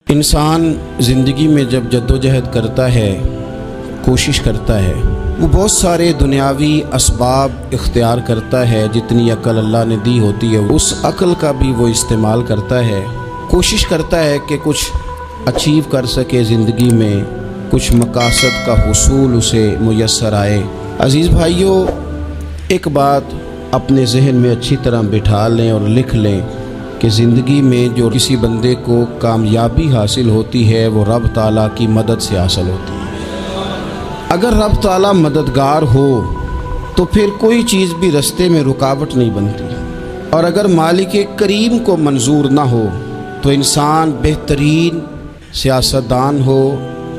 انسان زندگی میں جب جدوجہد کرتا ہے، کوشش کرتا ہے، وہ بہت سارے دنیاوی اسباب اختیار کرتا ہے۔ جتنی عقل اللہ نے دی ہوتی ہے اس عقل کا بھی وہ استعمال کرتا ہے، کوشش کرتا ہے کہ کچھ اچیو کر سکے زندگی میں، کچھ مقاصد کا حصول اسے میسر آئے۔ عزیز بھائیوں، ایک بات اپنے ذہن میں اچھی طرح بٹھا لیں اور لکھ لیں کہ زندگی میں جو کسی بندے کو کامیابی حاصل ہوتی ہے وہ رب تعالیٰ کی مدد سے حاصل ہوتی ہے۔ اگر رب تعالیٰ مددگار ہو تو پھر کوئی چیز بھی رستے میں رکاوٹ نہیں بنتی، اور اگر مالک کریم کو منظور نہ ہو تو انسان بہترین سیاستدان ہو،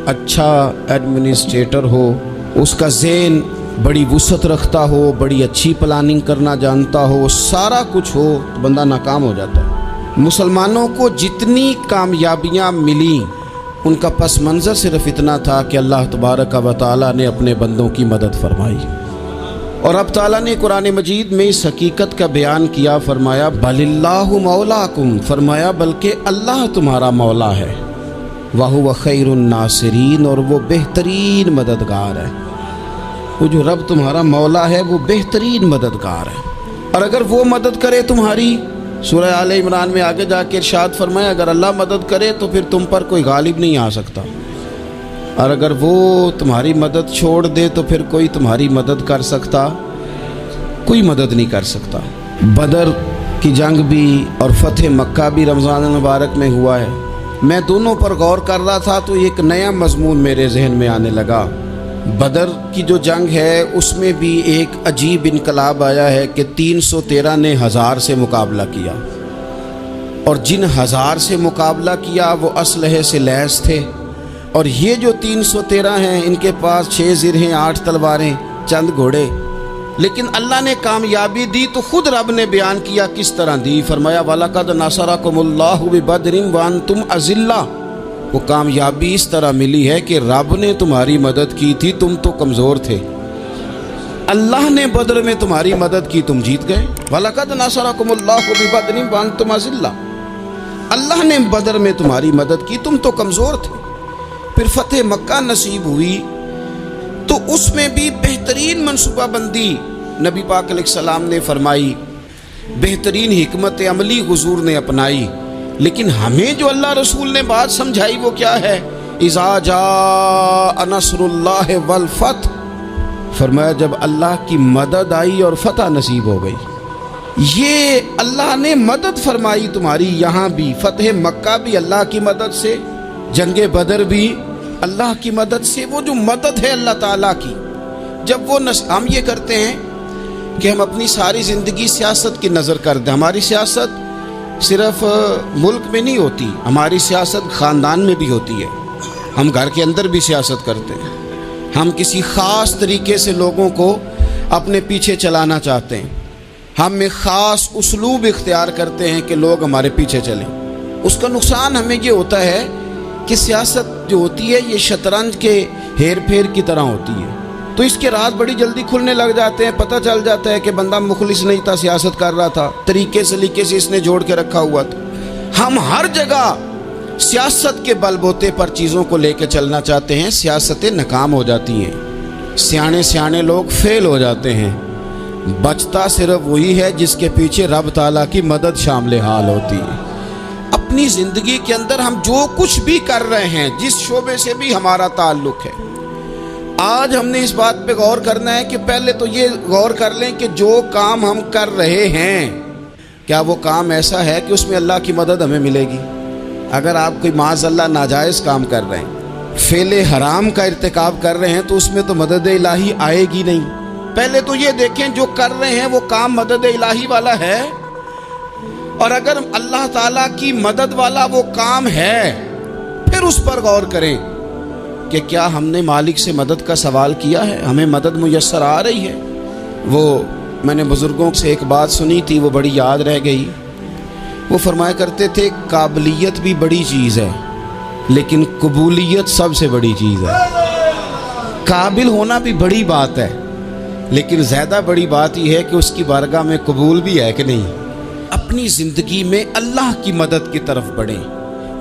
اچھا ایڈمنسٹریٹر ہو، اس کا ذہن بڑی وسعت رکھتا ہو، بڑی اچھی پلاننگ کرنا جانتا ہو، سارا کچھ ہو، تو بندہ ناکام ہو جاتا ہے۔ مسلمانوں کو جتنی کامیابیاں ملیں ان کا پس منظر صرف اتنا تھا کہ اللہ تبارک و تعالیٰ نے اپنے بندوں کی مدد فرمائی، اور اب تعالیٰ نے قرآن مجید میں اس حقیقت کا بیان کیا، فرمایا بل اللہ مولاکم، فرمایا بلکہ اللہ تمہارا مولا ہے، وَهُوَ خَيْرُ النَّاصِرِينَ، اور وہ بہترین مددگار ہے۔ وہ جو رب تمہارا مولا ہے وہ بہترین مددگار ہے، اور اگر وہ مدد کرے تمہاری، سورہ آل عمران میں آگے جا کے ارشاد فرمایا اگر اللہ مدد کرے تو پھر تم پر کوئی غالب نہیں آ سکتا، اور اگر وہ تمہاری مدد چھوڑ دے تو پھر کوئی تمہاری مدد کر سکتا؟ کوئی مدد نہیں کر سکتا۔ بدر کی جنگ بھی اور فتح مکہ بھی رمضان المبارک میں ہوا ہے۔ میں دونوں پر غور کر رہا تھا تو ایک نیا مضمون میرے ذہن میں آنے لگا۔ بدر کی جو جنگ ہے اس میں بھی ایک عجیب انقلاب آیا ہے کہ 313 نے 1000 سے مقابلہ کیا، اور جن 1000 سے مقابلہ کیا وہ اسلحے سے لیس تھے، اور یہ جو 313 ہیں ان کے پاس 6 زرہیں، 8 تلواریں، چند گھوڑے، لیکن اللہ نے کامیابی دی تو خود رب نے بیان کیا کس طرح دی، فرمایا وَلَقَدْ نَصَرَكُمُ اللَّهُ بِبَدْرٍ وَأَنْتُمْ أَذِلَّةٌ۔ وہ کامیابی اس طرح ملی ہے کہ رب نے تمہاری مدد کی تھی، تم تو کمزور تھے، اللہ نے بدر میں تمہاری مدد کی، تم جیت گئے۔ وَلَقَدْ نَصَرَكُمُ اللَّهُ بِبَدْرٍ وَأَنْتُمْ أَذِلَّةٌ، اللہ نے بدر میں تمہاری مدد کی، تم تو کمزور تھے۔ پھر فتح مکہ نصیب ہوئی تو اس میں بھی بہترین منصوبہ بندی نبی پاک علیہ السلام نے فرمائی، بہترین حکمت عملی حضور نے اپنائی، لیکن ہمیں جو اللہ رسول نے بات سمجھائی وہ کیا ہے؟ اذا جاء نصر اللہ والفتح، فرمایا جب اللہ کی مدد آئی اور فتح نصیب ہو گئی۔ یہ اللہ نے مدد فرمائی تمہاری، یہاں بھی فتح مکہ بھی اللہ کی مدد سے، جنگ بدر بھی اللہ کی مدد سے۔ وہ جو مدد ہے اللہ تعالیٰ کی، جب وہ ہم یہ کرتے ہیں کہ ہم اپنی ساری زندگی سیاست کی نظر کر دیں، ہماری سیاست صرف ملک میں نہیں ہوتی، ہماری سیاست خاندان میں بھی ہوتی ہے، ہم گھر کے اندر بھی سیاست کرتے ہیں، ہم کسی خاص طریقے سے لوگوں کو اپنے پیچھے چلانا چاہتے ہیں، ہم ایک خاص اسلوب اختیار کرتے ہیں کہ لوگ ہمارے پیچھے چلیں۔ اس کا نقصان ہمیں یہ ہوتا ہے کہ سیاست جو ہوتی ہے یہ شطرنج کے ہیر پھیر کی طرح ہوتی ہے، تو اس کے راز بڑی جلدی کھلنے لگ جاتے ہیں، پتہ چل جاتا ہے کہ بندہ مخلص نہیں تھا، سیاست کر رہا تھا، طریقے سلیقے سے اس نے جوڑ کے رکھا ہوا تھا۔ ہم ہر جگہ سیاست کے بل بوتے پر چیزوں کو لے کے چلنا چاہتے ہیں، سیاستیں ناکام ہو جاتی ہیں، سیانے لوگ فیل ہو جاتے ہیں، بچتا صرف وہی ہے جس کے پیچھے رب تعالیٰ کی مدد شامل حال ہوتی ہے۔ اپنی زندگی کے اندر ہم جو کچھ بھی کر رہے ہیں، جس شعبے سے بھی ہمارا تعلق ہے، آج ہم نے اس بات پہ غور کرنا ہے کہ پہلے تو یہ غور کر لیں کہ جو کام ہم کر رہے ہیں کیا وہ کام ایسا ہے کہ اس میں اللہ کی مدد ہمیں ملے گی؟ اگر آپ کوئی معاذ اللہ ناجائز کام کر رہے ہیں، فعل حرام کا ارتکاب کر رہے ہیں، تو اس میں تو مدد الہی آئے گی نہیں۔ پہلے تو یہ دیکھیں جو کر رہے ہیں وہ کام مدد الہی والا ہے، اور اگر اللہ تعالیٰ کی مدد والا وہ کام ہے پھر اس پر غور کریں کہ کیا ہم نے مالک سے مدد کا سوال کیا ہے، ہمیں مدد میسر آ رہی ہے۔ وہ میں نے بزرگوں سے ایک بات سنی تھی، وہ بڑی یاد رہ گئی۔ وہ فرمایا کرتے تھے قابلیت بھی بڑی چیز ہے لیکن قبولیت سب سے بڑی چیز ہے۔ قابل ہونا بھی بڑی بات ہے لیکن زیادہ بڑی بات یہ ہے کہ اس کی بارگاہ میں قبول بھی ہے کہ نہیں۔ اپنی زندگی میں اللہ کی مدد کی طرف بڑھیں،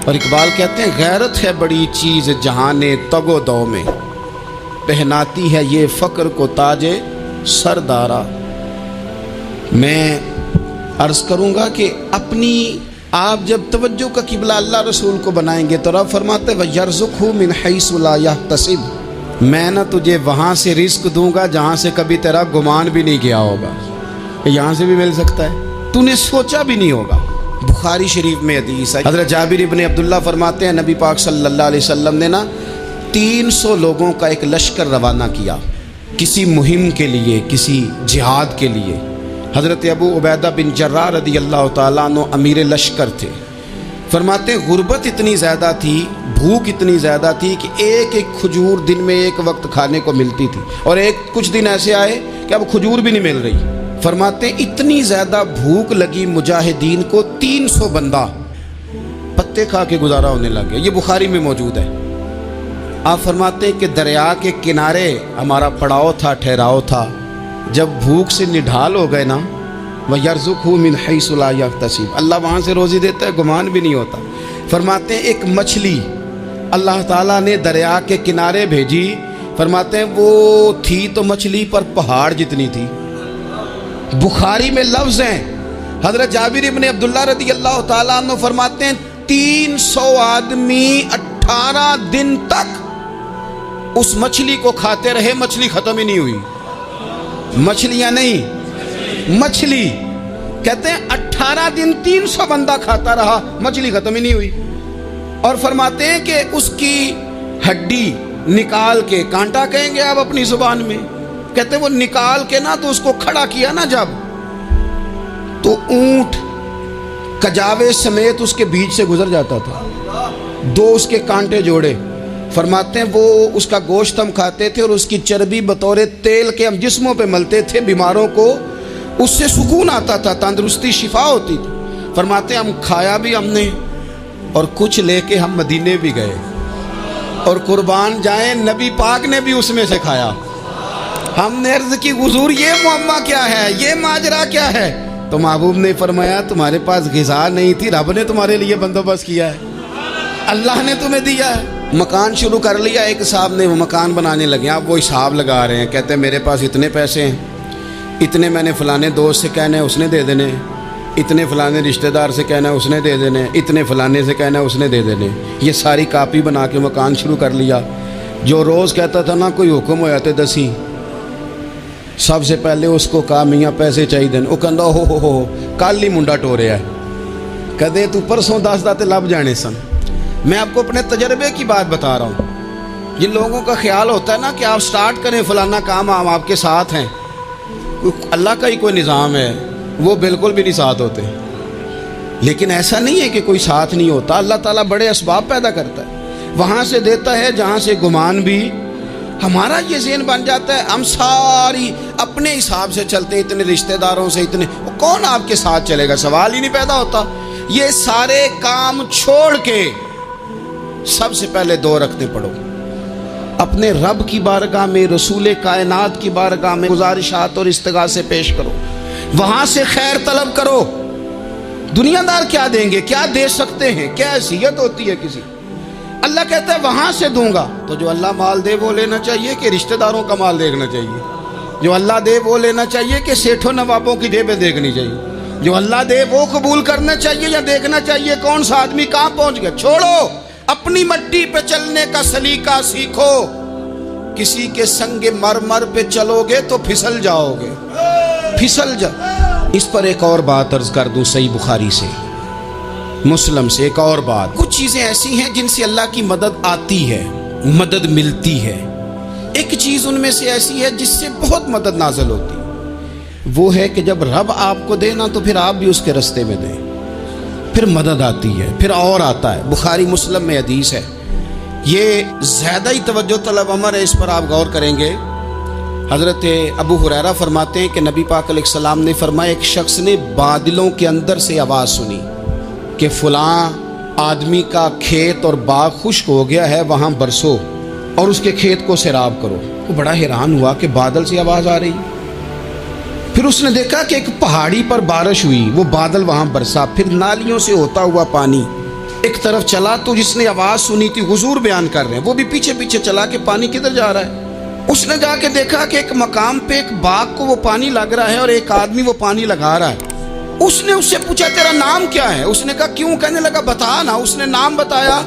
اور اقبال کہتے ہیں غیرت ہے بڑی چیز جہان تگ و دو میں، پہناتی ہے یہ فقر کو تاج سردارا۔ میں عرض کروں گا کہ اپنی آپ جب توجہ کا قبلہ اللہ رسول کو بنائیں گے تو رب فرماتے وَيَرْزُقْهُ مِنْ حَيْثُ لَا يَحْتَسِبُ، میں نہ تجھے وہاں سے رزق دوں گا جہاں سے کبھی تیرا گمان بھی نہیں کیا ہوگا، یہاں سے بھی مل سکتا ہے، تو نے سوچا بھی نہیں ہوگا۔ بخاری شریف میں حدیث ہے، حضرت جابر ابن عبداللہ فرماتے ہیں نبی پاک صلی اللہ علیہ وسلم نے نا 300 لوگوں کا ایک لشکر روانہ کیا کسی مہم کے لیے، کسی جہاد کے لیے۔ حضرت ابو عبیدہ بن جراح رضی اللہ تعالیٰ عنہ امیر لشکر تھے۔ فرماتے غربت اتنی زیادہ تھی، بھوک اتنی زیادہ تھی کہ ایک ایک کھجور دن میں ایک وقت کھانے کو ملتی تھی، اور کچھ دن ایسے آئے کہ اب کھجور بھی نہیں مل رہی۔ فرماتے اتنی زیادہ بھوک لگی مجاہدین کو 300 بندہ پتے کھا کے گزارا ہونے لگ گیا۔ یہ بخاری میں موجود ہے۔ آپ فرماتے ہیں کہ دریا کے کنارے ہمارا پڑاؤ تھا، ٹھہراؤ تھا، جب بھوک سے نڈھال ہو گئے نا وَيَرْزُقْهُ مِنْ حَيْثُ لَا يَحْتَسِبُ، اللہ وہاں سے روزی دیتا ہے، گمان بھی نہیں ہوتا۔ فرماتے ہیں ایک مچھلی اللہ تعالیٰ نے دریا کے کنارے بھیجی، فرماتے ہیں وہ تھی تو مچھلی پر پہاڑ جتنی تھی۔ بخاری میں لفظ ہیں، حضرت جابر ابن عبداللہ رضی اللہ تعالیٰ عنہ فرماتے ہیں 300 آدمی 18 دن تک اس مچھلی کو کھاتے رہے، مچھلی ختم ہی نہیں ہوئی۔ مچھلیاں نہیں، مچھلی کہتے ہیں 18 دن 300 بندہ کھاتا رہا، مچھلی ختم ہی نہیں ہوئی۔ اور فرماتے ہیں کہ اس کی ہڈی نکال کے، کانٹا کہیں گے آپ اپنی زبان میں، کہتے ہیں وہ نکال کے نا تو اس کو کھڑا کیا نا جب، تو اونٹ کجاوے سمیت اس کے بیچ سے گزر جاتا تھا، 2 اس کے کانٹے جوڑے۔ فرماتے ہیں وہ اس کا گوشت ہم کھاتے تھے اور اس کی چربی بطور تیل کے ہم جسموں پہ ملتے تھے، بیماروں کو اس سے سکون آتا تھا، تندرستی شفا ہوتی تھی۔ فرماتے ہیں ہم کھایا بھی ہم نے، اور کچھ لے کے ہم مدینے بھی گئے، اور قربان جائیں نبی پاک نے بھی اس میں سے کھایا۔ ہم نے عرض کی حضور یہ معمہ کیا ہے، یہ ماجرا کیا ہے؟ تو محبوب نے فرمایا تمہارے پاس غذا نہیں تھی، رب نے تمہارے لیے بندوبست کیا ہے، اللہ نے تمہیں دیا ہے۔ مکان شروع کر لیا، ایک صاحب نے وہ مکان بنانے لگے، آپ وہ حساب لگا رہے ہیں، کہتے ہیں میرے پاس اتنے پیسے ہیں، اتنے میں نے فلانے دوست سے کہنا ہے اس نے دے دینے، اتنے فلانے رشتہ دار سے کہنا ہے اس نے دے دینے، اتنے فلانے سے کہنا ہے اس نے دے دینے۔ یہ ساری کاپی بنا کے مکان شروع کر لیا۔ جو روز کہتا تھا نا کوئی حکم ہو جاتے 10 سب سے پہلے اس کو کہا میاں پیسے چاہیے، وہ کہندا ہو کل ہی منڈا ٹوریا ہے، کدے تو پرسوں 10 داتے لب جانے سن۔ میں آپ کو اپنے تجربے کی بات بتا رہا ہوں۔ جن لوگوں کا خیال ہوتا ہے نا کہ آپ سٹارٹ کریں فلانا کام، ہم آپ کے ساتھ ہیں، اللہ کا ہی کوئی نظام ہے، وہ بالکل بھی نہیں ساتھ ہوتے۔ لیکن ایسا نہیں ہے کہ کوئی ساتھ نہیں ہوتا، اللہ تعالیٰ بڑے اسباب پیدا کرتا ہے، وہاں سے دیتا ہے جہاں سے گمان بھی۔ ہمارا یہ ذہن بن جاتا ہے ہم ساری اپنے حساب سے چلتے ہیں، اتنے رشتہ داروں سے، اتنے کون آپ کے ساتھ چلے گا، سوال ہی نہیں پیدا ہوتا۔ یہ سارے کام چھوڑ کے سب سے پہلے 2 رکعتیں پڑھو، اپنے رب کی بارگاہ میں، رسول کائنات کی بارگاہ میں گزارشات اور استغاثے پیش کرو، وہاں سے خیر طلب کرو۔ دنیا دار کیا دیں گے، کیا دے سکتے ہیں، کیا حیثیت ہوتی ہے کسی؟ اللہ کہتا ہے وہاں سے دوں گا۔ تو جو اللہ مال دے وہ لینا چاہیے کہ رشتہ داروں کا مال دیکھنا چاہیے؟ جو اللہ دے وہ لینا چاہیے کہ سیٹھوں نوابوں کی جیبیں دیکھنی چاہیے؟ جو اللہ دے وہ قبول کرنا چاہیے یا دیکھنا چاہیے کون سا آدمی کہاں پہنچ گیا؟ چھوڑو، اپنی مٹی پہ چلنے کا سلیقہ سیکھو۔ کسی کے سنگ مرمر پہ چلو گے تو پھسل جاؤ گے، پھسل جاؤ۔ اس پر ایک اور بات عرض کر دوں، صحیح بخاری سے، مسلم سے ایک اور بات۔ کچھ چیزیں ایسی ہیں جن سے اللہ کی مدد آتی ہے، مدد ملتی ہے۔ ایک چیز ان میں سے ایسی ہے جس سے بہت مدد نازل ہوتی ہے، وہ ہے کہ جب رب آپ کو دے نا تو پھر آپ بھی اس کے رستے میں دیں، پھر مدد آتی ہے، پھر اور آتا ہے۔ بخاری مسلم میں حدیث ہے، یہ زیادہ ہی توجہ طلب امر ہے، اس پر آپ غور کریں گے۔ حضرت ابو ہریرہ فرماتے ہیں کہ نبی پاک علیہ السلام نے فرمایا ایک شخص نے بادلوں کے اندر سے آواز سنی کہ فلاں آدمی کا کھیت اور باغ خشک ہو گیا ہے، وہاں برسو اور اس کے کھیت کو سیراب کرو۔ وہ بڑا حیران ہوا کہ بادل سے آواز آ رہی۔ پھر اس نے دیکھا کہ ایک پہاڑی پر بارش ہوئی، وہ بادل وہاں برسا، پھر نالیوں سے ہوتا ہوا پانی ایک طرف چلا تو جس نے آواز سنی تھی حضور بیان کر رہے ہیں، وہ بھی پیچھے پیچھے چلا کہ پانی کدھر جا رہا ہے۔ اس نے جا کے دیکھا کہ ایک مقام پہ ایک باغ کو وہ پانی لگ رہا ہے اور ایک آدمی وہ پانی لگا رہا ہے۔ اس نے اس سے پوچھا تیرا نام کیا ہے؟ اس نے کہا کیوں؟ کہنے لگا بتا نا۔ اس نے نام بتایا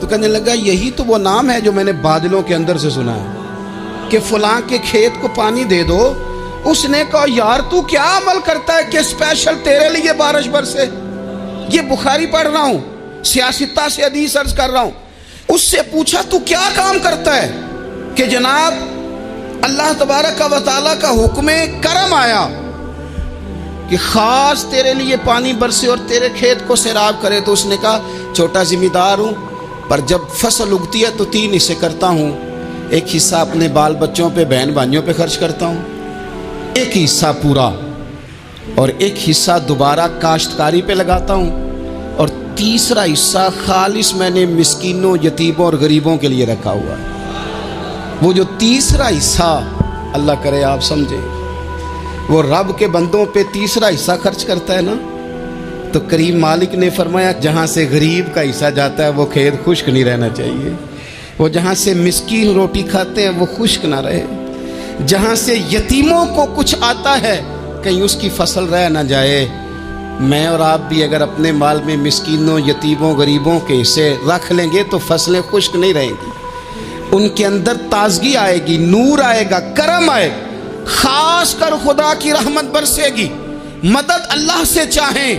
تو کہنے لگا یہی تو وہ نام ہے جو میں نے بادلوں کے اندر سے سنا ہے کہ فلاں کے کھیت کو پانی دے دو۔ اس نے کہا یار تو کیا عمل کرتا ہے کہ اسپیشل تیرے لیے بارش برسے؟ یہ بخاری پڑھ رہا ہوں، سیاستہ سے حدیث عرض کر رہا ہوں۔ اس سے پوچھا تو کیا کام کرتا ہے کہ جناب اللہ تبارک و تعالیٰ کا حکم کرم آیا کہ خاص تیرے لیے پانی برسے اور تیرے کھیت کو سیراب کرے؟ تو اس نے کہا چھوٹا ذمہ دار ہوں، پر جب فصل اگتی ہے تو 3 حصے کرتا ہوں۔ ایک حصہ اپنے بال بچوں پہ، بہن بھائیوں پہ خرچ کرتا ہوں، ایک حصہ پورا، اور ایک حصہ دوبارہ کاشتکاری پہ لگاتا ہوں، اور تیسرا حصہ خالص میں نے مسکینوں، یتیموں اور غریبوں کے لیے رکھا ہوا ہے۔ وہ جو تیسرا حصہ اللہ کرے آپ سمجھیں، وہ رب کے بندوں پہ تیسرا حصہ خرچ کرتا ہے نا، تو کریم مالک نے فرمایا جہاں سے غریب کا حصہ جاتا ہے وہ کھیت خشک نہیں رہنا چاہیے، وہ جہاں سے مسکین روٹی کھاتے ہیں وہ خشک نہ رہے، جہاں سے یتیموں کو کچھ آتا ہے کہیں اس کی فصل رہ نہ جائے۔ میں اور آپ بھی اگر اپنے مال میں مسکینوں، یتیموں، غریبوں کے حصے رکھ لیں گے تو فصلیں خشک نہیں رہیں گی، ان کے اندر تازگی آئے گی، نور آئے گا، کرم آئے گا، خاص کر خدا کی رحمت برسے گی۔ مدد اللہ سے چاہیں،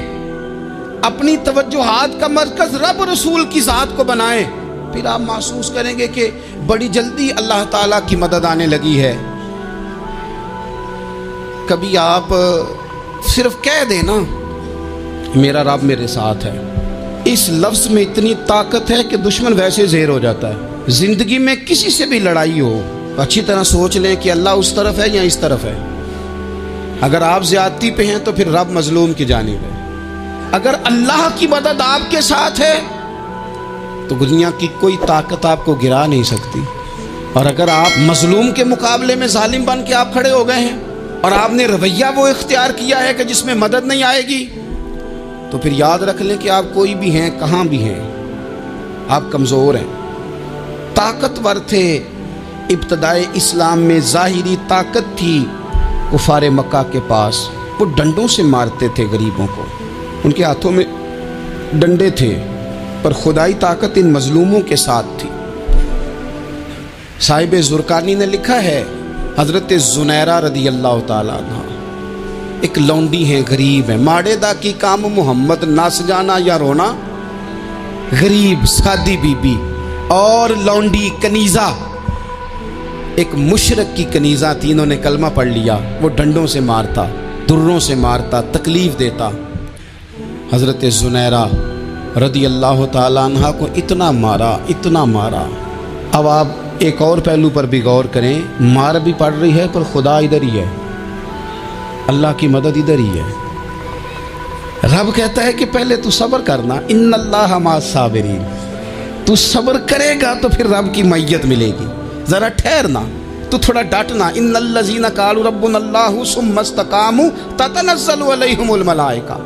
اپنی توجہات کا مرکز رب رسول کی ذات کو بنائیں، پھر آپ محسوس کریں گے کہ بڑی جلدی اللہ تعالیٰ کی مدد آنے لگی ہے۔ کبھی آپ صرف کہہ دیں نا میرا رب میرے ساتھ ہے، اس لفظ میں اتنی طاقت ہے کہ دشمن ویسے زہر ہو جاتا ہے۔ زندگی میں کسی سے بھی لڑائی ہو، اچھی طرح سوچ لیں کہ اللہ اس طرف ہے یا اس طرف ہے۔ اگر آپ زیادتی پہ ہیں تو پھر رب مظلوم کی جانب ہے۔ اگر اللہ کی مدد آپ کے ساتھ ہے تو دنیا کی کوئی طاقت آپ کو گرا نہیں سکتی، اور اگر آپ مظلوم کے مقابلے میں ظالم بن کے آپ کھڑے ہو گئے ہیں اور آپ نے رویہ وہ اختیار کیا ہے کہ جس میں مدد نہیں آئے گی، تو پھر یاد رکھ لیں کہ آپ کوئی بھی ہیں، کہاں بھی ہیں، آپ کمزور ہیں۔ طاقتور تھے ابتدائے اسلام میں، ظاہری طاقت تھی کفار مکہ کے پاس، وہ ڈنڈوں سے مارتے تھے غریبوں کو، ان کے ہاتھوں میں ڈنڈے تھے، پر خدائی طاقت ان مظلوموں کے ساتھ تھی۔ صاحب زرقانی نے لکھا ہے حضرت زنیرہ رضی اللہ تعالیٰ عنہ ایک لونڈی ہیں، غریب ہیں، ماڑے دا کی کام محمد نس جانا یا رونا، غریب سادی بی بی اور لونڈی کنیزہ، ایک مشرک کی کنیزہ تھی، انہوں نے کلمہ پڑھ لیا، وہ ڈنڈوں سے مارتا، دروں سے مارتا، تکلیف دیتا۔ حضرت زنیرہ رضی اللہ تعالیٰ عنہ کو اتنا مارا، اتنا مارا۔ اب آپ ایک اور پہلو پر بھی غور کریں، مار بھی پڑ رہی ہے پر خدا ادھر ہی ہے، اللہ کی مدد ادھر ہی ہے۔ رب کہتا ہے کہ پہلے تو صبر کرنا، ان اللہ مع الصابرین، تو صبر کرے گا تو پھر رب کی معیت ملے گی، ذرا ٹھہرنا، تو تھوڑا ڈٹنا۔ ان الذین قالوا ربنا اللہ ثم استقاموا تتنزل علیہم الملائکہ،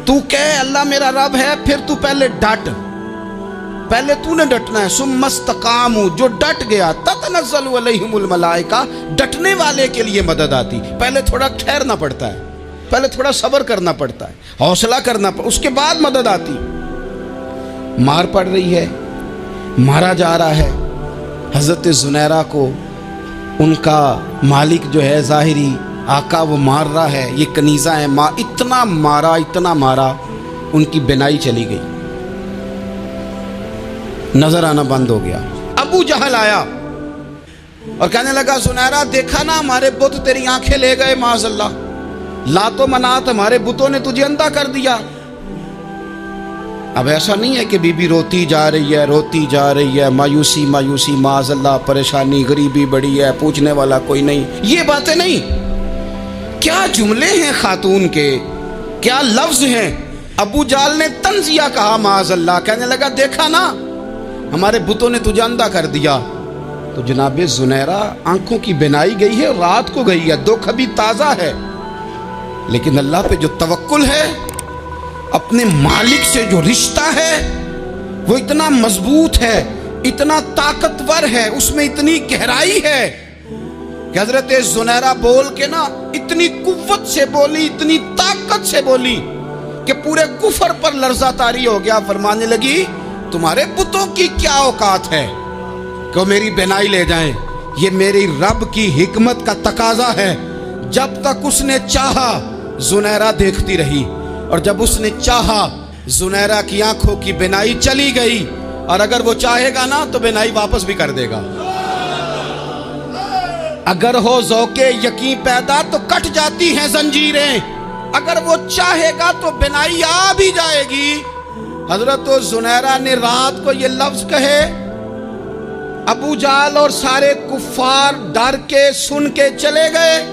تو کہے اللہ میرا رب ہے، پھر تو پہلے ڈٹ، پہلے تو نے ڈٹنا ہے۔ ثم استقاموا، جو ڈٹ گیا، تتنزل علیہم الملائکہ، ڈٹنے والے کے لیے مدد آتی، پہلے تھوڑا ٹھہرنا پڑتا ہے، پہلے تھوڑا صبر کرنا پڑتا ہے، حوصلہ کرنا پڑتا، اس کے بعد مدد آتی۔ مار پڑ رہی ہے، مارا جا رہا ہے حضرت زنیرہ کو، ان کا مالک جو ہے ظاہری آقا وہ مار رہا ہے، یہ کنیزہ ہے، اتنا مارا اتنا مارا، ان کی بینائی چلی گئی، نظر آنا بند ہو گیا۔ ابو جہل آیا اور کہنے لگا زنیرہ دیکھا نا ہمارے بت تیری آنکھیں لے گئے، معاذ اللہ، لات و منات ہمارے بتوں نے تجھے اندھا کر دیا۔ اب ایسا نہیں ہے کہ بی بی روتی جا رہی ہے، روتی جا رہی ہے، مایوسی مایوسی، معاذ اللہ، پریشانی، غریبی بڑی ہے، پوچھنے والا کوئی نہیں، یہ باتیں نہیں۔ کیا جملے ہیں خاتون کے، کیا لفظ ہیں۔ ابو جہل نے تنزیہ کہا، معاذ اللہ، کہنے لگا دیکھا نا ہمارے بتوں نے تجھے اندھا کر دیا۔ تو جناب زنیرہ آنکھوں کی بینائی گئی ہے، رات کو گئی ہے، دکھ ابھی تازہ ہے، لیکن اللہ پہ جو توکل ہے، اپنے مالک سے جو رشتہ ہے، وہ اتنا مضبوط ہے، اتنا طاقتور ہے، اس میں اتنی گہرائی ہے کہ حضرت زنیرہ بول کے نا اتنی قوت سے بولی، اتنی طاقت سے بولی کہ پورے کفر پر لرزہ طاری ہو گیا۔ فرمانے لگی تمہارے بتوں کی کیا اوقات ہے کہ وہ میری بینائی لے جائیں؟ یہ میری رب کی حکمت کا تقاضا ہے۔ جب تک اس نے چاہا زنیرہ دیکھتی رہی، اور جب اس نے چاہا زنیرہ کی آنکھوں کی بینائی چلی گئی، اور اگر وہ چاہے گا نا تو بینائی واپس بھی کر دے گا۔ اگر ہو ذوق یقین پیدا تو کٹ جاتی ہیں زنجیریں، اگر وہ چاہے گا تو بینائی آ بھی جائے گی۔ حضرت زنیرہ نے رات کو یہ لفظ کہے، ابو جہل اور سارے کفار ڈر کے سن کے چلے گئے،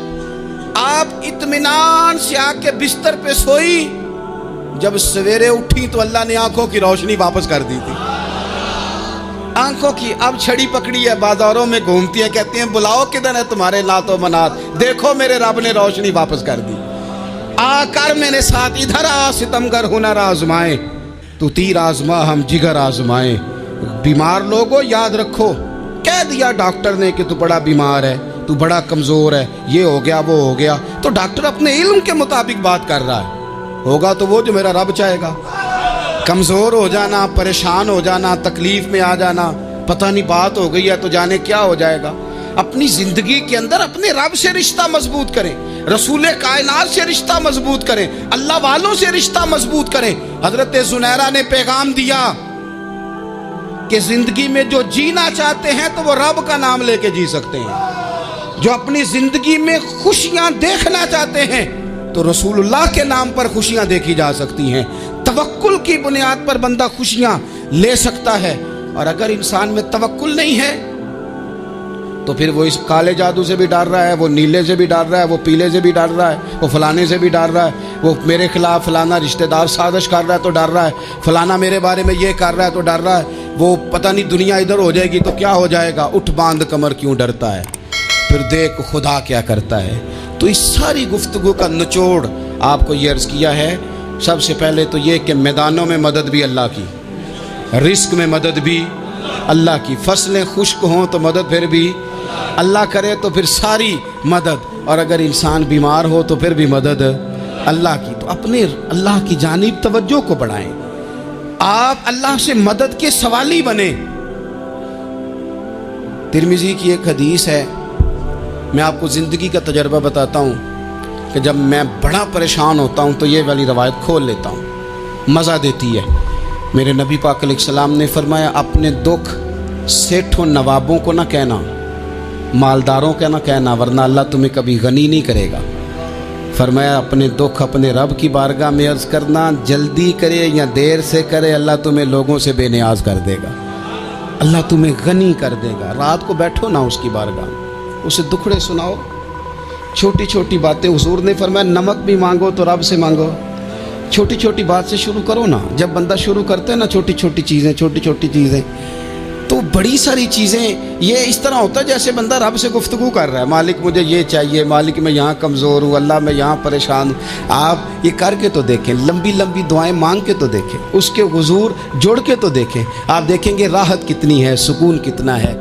آپ اطمینان سے آ کے بستر پہ سوئی۔ جب سویرے اٹھی تو اللہ نے آنکھوں کی روشنی واپس کر دی تھی۔ آنکھوں کی اب چھڑی پکڑی ہے، بازاروں میں گھومتی ہیں، کہتی ہیں بلاؤ کدھر ہے تمہارے لات و منات، دیکھو میرے رب نے روشنی واپس کر دی۔ آ کر میرے ساتھ ادھر آ، ستمگر ہنر آزمائیں، تو تیر آزما ہم جگر آزمائیں۔ بیمار لوگوں یاد رکھو، کہہ دیا ڈاکٹر نے کہ تو بڑا بیمار ہے، تو بڑا کمزور ہے، یہ ہو گیا وہ ہو گیا، تو ڈاکٹر اپنے علم کے مطابق بات کر رہا ہے، ہوگا تو وہ جو میرا رب چاہے گا۔ کمزور ہو جانا، پریشان ہو جانا، تکلیف میں آ جانا، پتہ نہیں بات ہو گئی ہے تو جانے کیا ہو جائے گا۔ اپنی زندگی کے اندر اپنے رب سے رشتہ مضبوط کریں، رسول کائنات سے رشتہ مضبوط کریں، اللہ والوں سے رشتہ مضبوط کریں۔ حضرت زنیرہ نے پیغام دیا کہ زندگی میں جو جینا چاہتے ہیں تو وہ رب کا نام لے کے جی سکتے ہیں، جو اپنی زندگی میں خوشیاں دیکھنا چاہتے ہیں تو رسول اللہ کے نام پر خوشیاں دیکھی جا سکتی ہیں۔ توکل کی بنیاد پر بندہ خوشیاں لے سکتا ہے، اور اگر انسان میں توکل نہیں ہے تو پھر وہ اس کالے جادو سے بھی ڈر رہا ہے، وہ نیلے سے بھی ڈر رہا ہے، وہ پیلے سے بھی ڈر رہا ہے، وہ فلانے سے بھی ڈر رہا ہے، وہ میرے خلاف فلانا رشتہ دار سازش کر رہا ہے تو ڈر رہا ہے، فلانا میرے بارے میں یہ کر رہا ہے تو ڈر رہا ہے، وہ پتہ نہیں دنیا ادھر ہو جائے گی تو کیا ہو جائے گا، اٹھ باندھ کمر کیوں ڈرتا ہے، پھر دیکھ خدا کیا کرتا ہے۔ تو اس ساری گفتگو کا نچوڑ آپ کو یہ عرض کیا ہے، سب سے پہلے تو یہ کہ میدانوں میں مدد بھی اللہ کی، رزق میں مدد بھی اللہ کی، فصلیں خشک ہوں تو مدد پھر بھی اللہ کرے، تو پھر ساری مدد، اور اگر انسان بیمار ہو تو پھر بھی مدد اللہ کی۔ تو اپنے اللہ کی جانب توجہ کو بڑھائیں، آپ اللہ سے مدد کے سوالی بنیں۔ ترمذی کی ایک حدیث ہے، میں آپ کو زندگی کا تجربہ بتاتا ہوں کہ جب میں بڑا پریشان ہوتا ہوں تو یہ والی روایت کھول لیتا ہوں، مزہ دیتی ہے۔ میرے نبی پاک علیہ السلام نے فرمایا اپنے دکھ سیٹھوں نوابوں کو نہ کہنا، مالداروں کا نہ کہنا، ورنہ اللہ تمہیں کبھی غنی نہیں کرے گا۔ فرمایا اپنے دکھ اپنے رب کی بارگاہ میں عرض کرنا، جلدی کرے یا دیر سے کرے اللہ تمہیں لوگوں سے بے نیاز کر دے گا، اللہ تمہیں غنی کر دے گا۔ رات کو بیٹھو نا اس کی بارگاہ میں، اسے دکھڑے سناؤ، چھوٹی چھوٹی باتیں۔ حضور نے فرمایا نمک بھی مانگو تو رب سے مانگو، چھوٹی چھوٹی بات سے شروع کرو نا۔ جب بندہ شروع کرتا ہے نا چھوٹی چھوٹی چیزیں تو بڑی ساری چیزیں یہ اس طرح ہوتا ہے جیسے بندہ رب سے گفتگو کر رہا ہے، مالک مجھے یہ چاہیے، مالک میں یہاں کمزور ہوں، اللہ میں یہاں پریشان ہوں۔ آپ یہ کر کے تو دیکھیں، لمبی لمبی دعائیں مانگ کے تو دیکھیں، اس کے حضور جڑ کے تو دیکھیں، آپ دیکھیں گے راحت کتنی ہے، سکون کتنا ہے۔